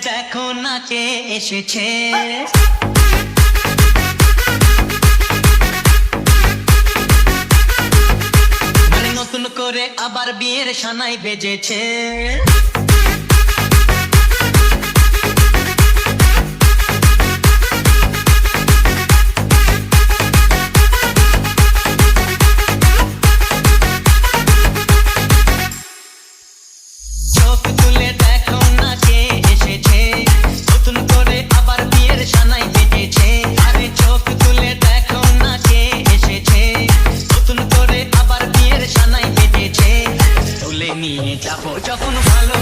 দেখো না কে এসেছে। মানে নতুন করে আবার বিয়ের সানাই বেজেছে। নিয়ে যাবো যখন ভালো